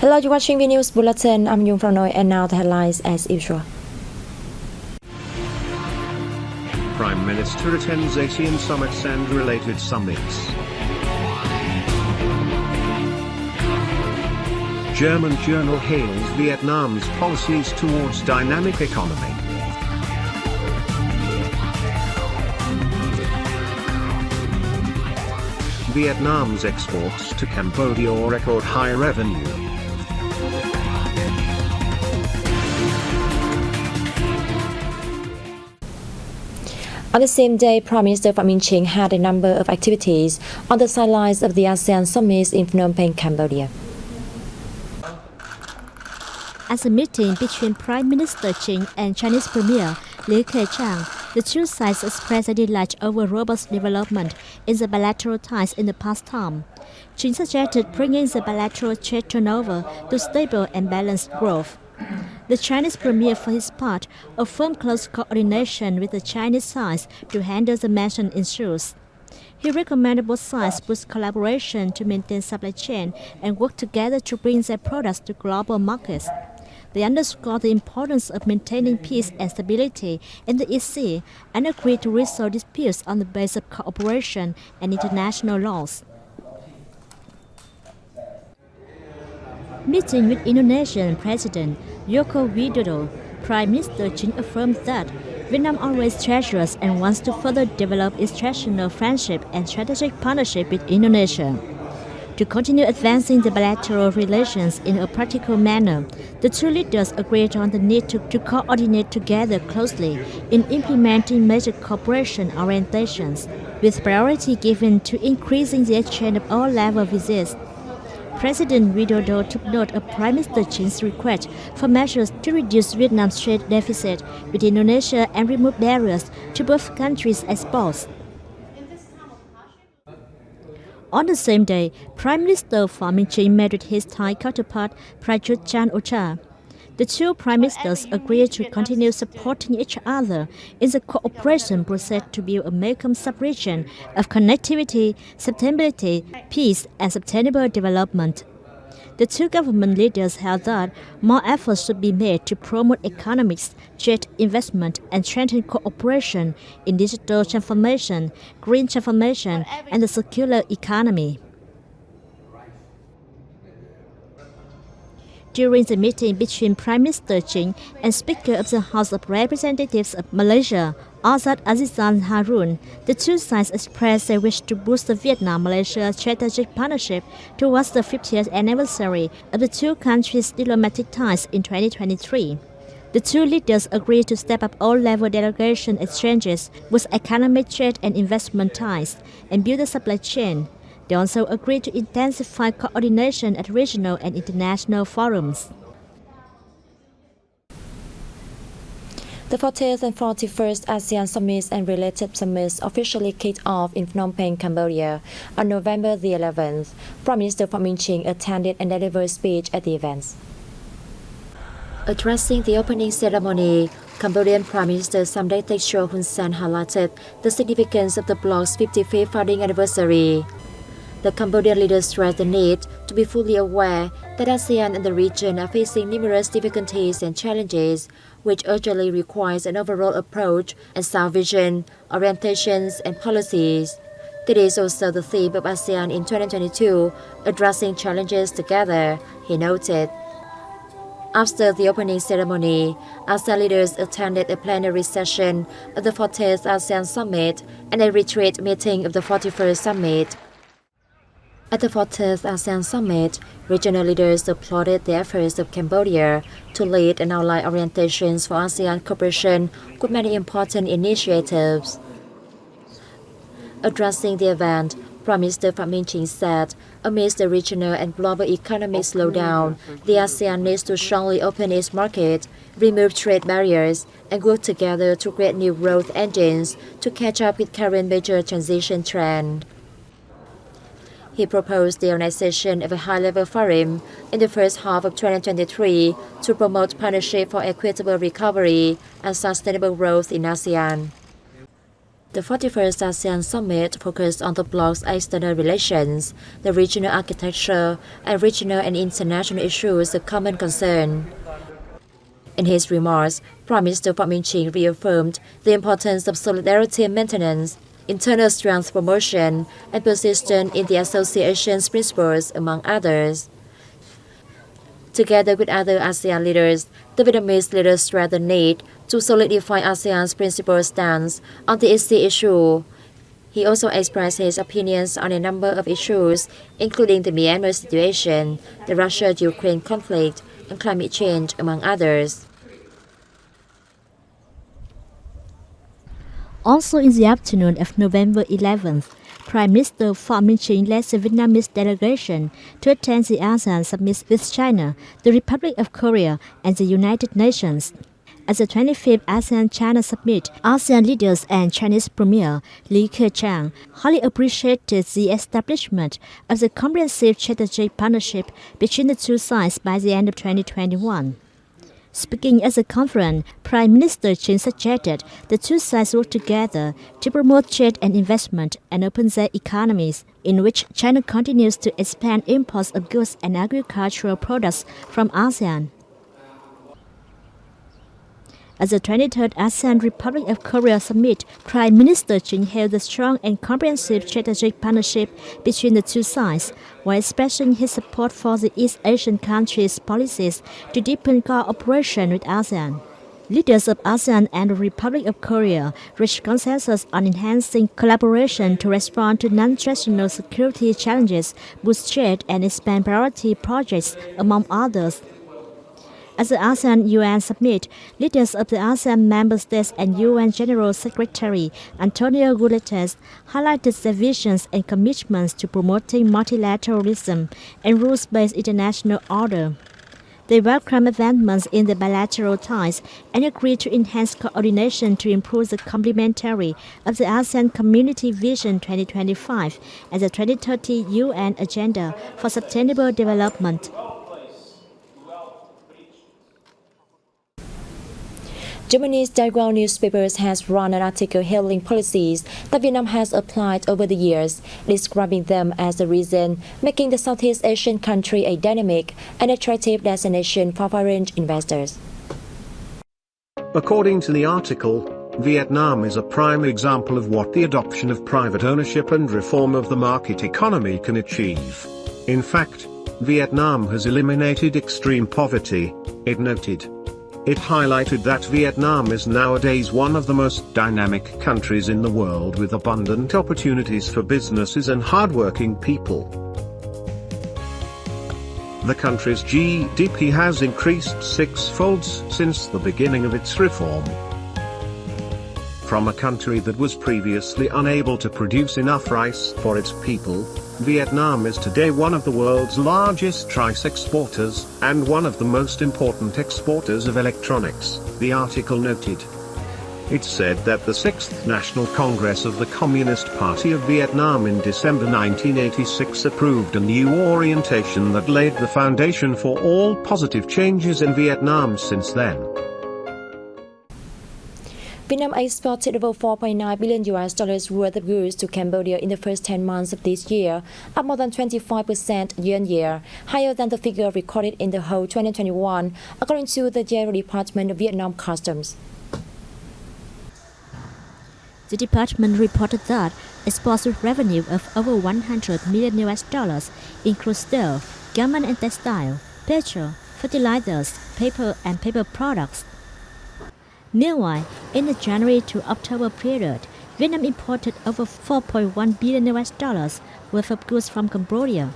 Hello, you're watching Vnews Bulletin. I'm Nhung from Noi, and now the headlines as usual. Prime Minister attends ASEAN summits and related summits. German journal hails Vietnam's policies towards dynamic economy. Vietnam's exports to Cambodia record high revenue. On the same day, Prime Minister Phạm Minh Chính had a number of activities on the sidelines of the ASEAN summit in Phnom Penh, Cambodia. At a meeting between Prime Minister Chính and Chinese Premier Li Keqiang, the two sides expressed their delight over robust development in the bilateral ties in the past time. Chính suggested bringing the bilateral trade turnover to stable and balanced growth. The Chinese Premier, for his part, affirmed close coordination with the Chinese sides to handle the mentioned issues. He recommended both sides boost collaboration to maintain supply chain and work together to bring their products to global markets. They underscored the importance of maintaining peace and stability in the East Sea and agreed to resolve disputes on the basis of cooperation and international laws. Meeting with Indonesian President Joko Widodo, Prime Minister Chính affirmed that Vietnam always treasures and wants to further develop its traditional friendship and strategic partnership with Indonesia. To continue advancing the bilateral relations in a practical manner, the two leaders agreed on the need to coordinate together closely in implementing major cooperation orientations, with priority given to increasing the exchange of all-level visits. President Widodo took note of Prime Minister Chính request for measures to reduce Vietnam's trade deficit with Indonesia and remove barriers to both countries' exports. On the same day, Prime Minister Phạm Minh Chính met with his Thai counterpart Prayut Chan-o-cha. The two prime ministers agreed to continue supporting each other in the cooperation process to build a Mekong sub-region of connectivity, stability, peace, and sustainable development. The two government leaders held that more efforts should be made to promote economics, trade, investment, and strengthen cooperation in digital transformation, green transformation, and the circular economy. During the meeting between Prime Minister Chính and Speaker of the House of Representatives of Malaysia, Azad Azizan Harun, the two sides expressed their wish to boost the Vietnam-Malaysia strategic partnership towards the 50th anniversary of the two countries' diplomatic ties in 2023. The two leaders agreed to step up all-level delegation exchanges with economic trade and investment ties and build a supply chain. They also agreed to intensify coordination at regional and international forums. The 40th and 41st ASEAN Summits and related summits officially kicked off in Phnom Penh, Cambodia on November the 11th. Prime Minister Phạm Minh Chính attended and delivered a speech at the events. Addressing the opening ceremony, Cambodian Prime Minister Samdech Techo Hun Sen highlighted the significance of the bloc's 55th founding anniversary. The Cambodian leaders stressed the need to be fully aware that ASEAN and the region are facing numerous difficulties and challenges, which urgently requires an overall approach and sound vision, orientations, and policies. That is also the theme of ASEAN in 2022, addressing challenges together, he noted. After the opening ceremony, ASEAN leaders attended a plenary session of the 40th ASEAN Summit and a retreat meeting of the 41st Summit. At the 40th ASEAN Summit, regional leaders applauded the efforts of Cambodia to lead and outline orientations for ASEAN cooperation with many important initiatives. Addressing the event, Prime Minister Phạm Minh Chính said, amidst the regional and global economic slowdown, the ASEAN needs to strongly open its market, remove trade barriers, and work together to create new growth engines to catch up with current major transition trends. He proposed the organization of a high-level forum in the first half of 2023 to promote partnership for equitable recovery and sustainable growth in ASEAN. The 41st ASEAN Summit focused on the bloc's external relations, the regional architecture, and regional and international issues of common concern. In his remarks, Prime Minister Phạm Minh Chính reaffirmed the importance of solidarity maintenance, internal strength promotion, and persistence in the association's principles, among others. Together with other ASEAN leaders, the Vietnamese leaders stressed the need to solidify ASEAN's principal stance on the East Sea issue. He also expressed his opinions on a number of issues, including the Myanmar situation, the Russia-Ukraine conflict, and climate change, among others. Also in the afternoon of November 11th, Prime Minister Phạm Minh Chính led the Vietnamese delegation to attend the ASEAN summit with China, the Republic of Korea, and the United Nations. At the 25th ASEAN-China Summit, ASEAN leaders and Chinese Premier Li Keqiang highly appreciated the establishment of the comprehensive strategic partnership between the two sides by the end of 2021. Speaking at the conference, Prime Minister Chính suggested the two sides work together to promote trade and investment and open their economies, in which China continues to expand imports of goods and agricultural products from ASEAN. At the 23rd ASEAN Republic of Korea Summit, Prime Minister Chính hailed the strong and comprehensive strategic partnership between the two sides, while expressing his support for the East Asian countries' policies to deepen cooperation with ASEAN. Leaders of ASEAN and the Republic of Korea reached consensus on enhancing collaboration to respond to non-traditional security challenges, boost trade, and expand priority projects, among others. At the ASEAN-UN Summit, leaders of the ASEAN member states and UN General Secretary Antonio Guterres highlighted their visions and commitments to promoting multilateralism and rules-based international order. They welcome advancements in the bilateral ties and agreed to enhance coordination to improve the complementarity of the ASEAN Community Vision 2025 and the 2030 UN Agenda for Sustainable Development. Germany's Die Welt newspapers has run an article hailing policies that Vietnam has applied over the years, describing them as the reason making the Southeast Asian country a dynamic and attractive destination for foreign investors. According to the article, Vietnam is a prime example of what the adoption of private ownership and reform of the market economy can achieve. In fact, Vietnam has eliminated extreme poverty, it noted. It highlighted that Vietnam is nowadays one of the most dynamic countries in the world with abundant opportunities for businesses and hardworking people. The country's GDP has increased sixfold since the beginning of its reform. From a country that was previously unable to produce enough rice for its people, Vietnam is today one of the world's largest rice exporters, and one of the most important exporters of electronics, the article noted. It said that the 6th National Congress of the Communist Party of Vietnam in December 1986 approved a new orientation that laid the foundation for all positive changes in Vietnam since then. Vietnam exported over $4.9 billion worth of goods to Cambodia in the first 10 months of this year, up more than 25% year-on-year, higher than the figure recorded in the whole 2021, according to the General Department of Vietnam Customs. The department reported that exports with revenue of over $100 million include steel, garment and textile, petrol, fertilizers, paper and paper products. Meanwhile, in the January to October period, Vietnam imported over $4.1 billion worth of goods from Cambodia.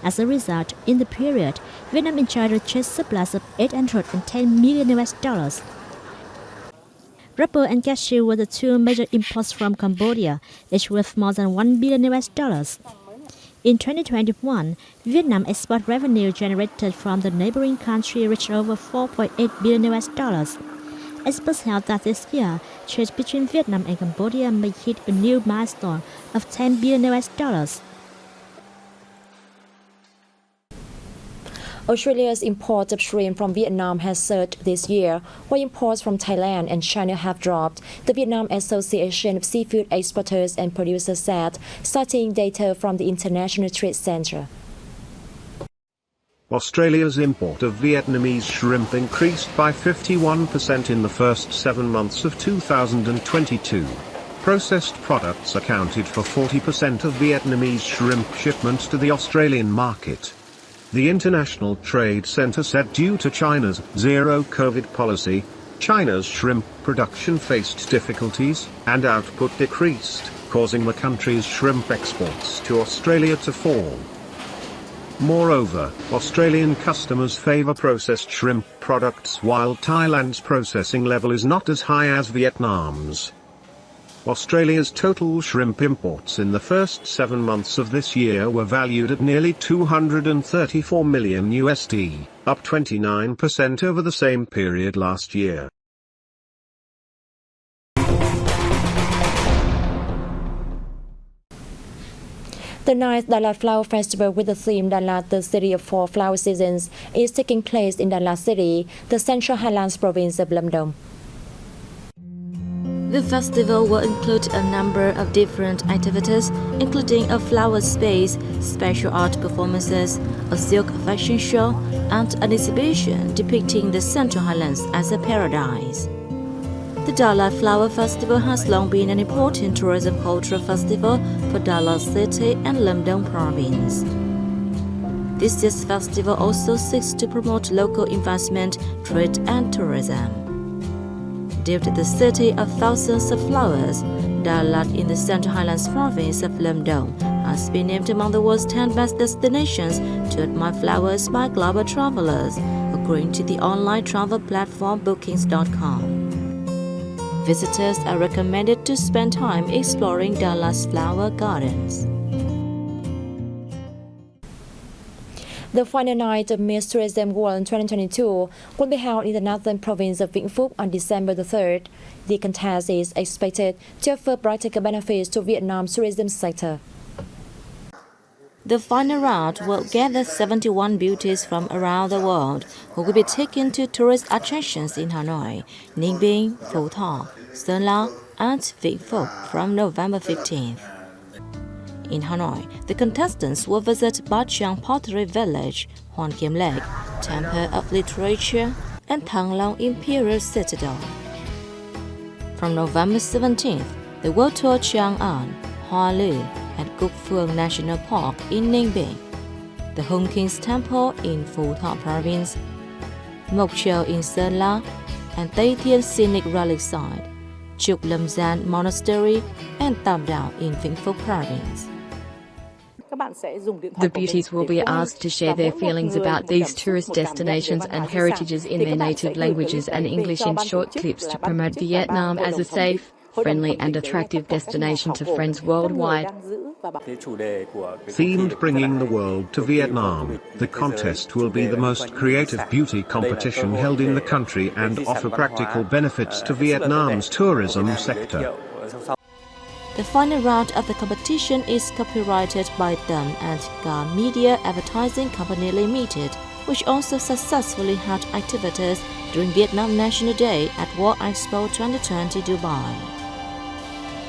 As a result, in the period, Vietnam enjoyed a trade surplus of $810 million. Rubber and cashew were the two major imports from Cambodia, each worth more than $1 billion. In 2021, Vietnam export revenue generated from the neighboring country reached over $4.8 billion. Experts held that this year, trade between Vietnam and Cambodia may hit a new milestone of $10 billion. Australia's import of shrimp from Vietnam has surged this year, while imports from Thailand and China have dropped, the Vietnam Association of Seafood Exporters and Producers said, citing data from the International Trade Centre. Australia's import of Vietnamese shrimp increased by 51% in the first 7 months of 2022. Processed products accounted for 40% of Vietnamese shrimp shipments to the Australian market. The International Trade Centre said due to China's zero-COVID policy, China's shrimp production faced difficulties, and output decreased, causing the country's shrimp exports to Australia to fall. Moreover, Australian customers favour processed shrimp products while Thailand's processing level is not as high as Vietnam's. Australia's total shrimp imports in the first 7 months of this year were valued at nearly $234 million, up 29% over the same period last year. The 9th Dalat Flower Festival with the theme Dalat, the City of Four Flower Seasons, is taking place in Dalat City, the Central Highlands province of Lâm Đồng. The festival will include a number of different activities, including a flower space, special art performances, a silk fashion show, and an exhibition depicting the Central Highlands as a paradise. The Dalat Flower Festival has long been an important tourism cultural festival for Dalat City and Lâm Đồng province. This year's festival also seeks to promote local investment, trade, and tourism. Due to the city of thousands of flowers, Dalat in the Central Highlands province of Lâm Đồng has been named among the world's 10 best destinations to admire flowers by global travelers, according to the online travel platform Bookings.com. Visitors are recommended to spend time exploring Dalat's flower gardens. The final night of Miss Tourism World 2022 will be held in the northern province of Vĩnh Phúc on December the 3rd. The contest is expected to offer practical benefits to Vietnam's tourism sector. The final round will gather 71 beauties from around the world who will be taken to tourist attractions in Hanoi, Ninh Bình, Phu Tho, Sơn La, and Vĩnh Phúc from November 15th. In Hanoi, the contestants will visit Ba Chiang Pottery Village, Hoan Kiem Lake, Temple of Literature, and Thăng Long Imperial Citadel. From November 17th, they will tour Chiang An, Hoa Lư, and Cúc Phương National Park in Ninh Bình, the Home King's Temple in Phu Tho Province, Mộc Châu in Sơn La, and Tây Thiên Scenic Relic Site, Chuk Lam Gian Monastery, and Tam Dao in Vĩnh Phúc Province. The beauties will be asked to share their feelings about these tourist destinations and heritages in their native languages and English in short clips to promote Vietnam as a safe, friendly and attractive destination to friends worldwide. Themed Bringing the World to Vietnam, the contest will be the most creative beauty competition held in the country and offer practical benefits to Vietnam's tourism sector. The final round of the competition is copyrighted by thăm and Media Advertising Company Limited, which also successfully held activities during Vietnam National Day at World Expo 2020 Dubai.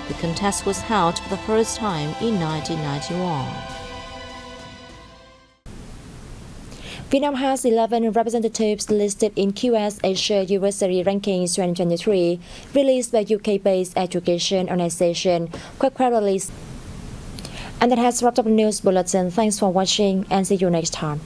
The contest was held for the first time in 1991. Vietnam has 11 representatives listed in QS Asia University Rankings 2023, released by UK-based education organization Quack. And that has wrapped up the news bulletin. Thanks for watching and see you next time.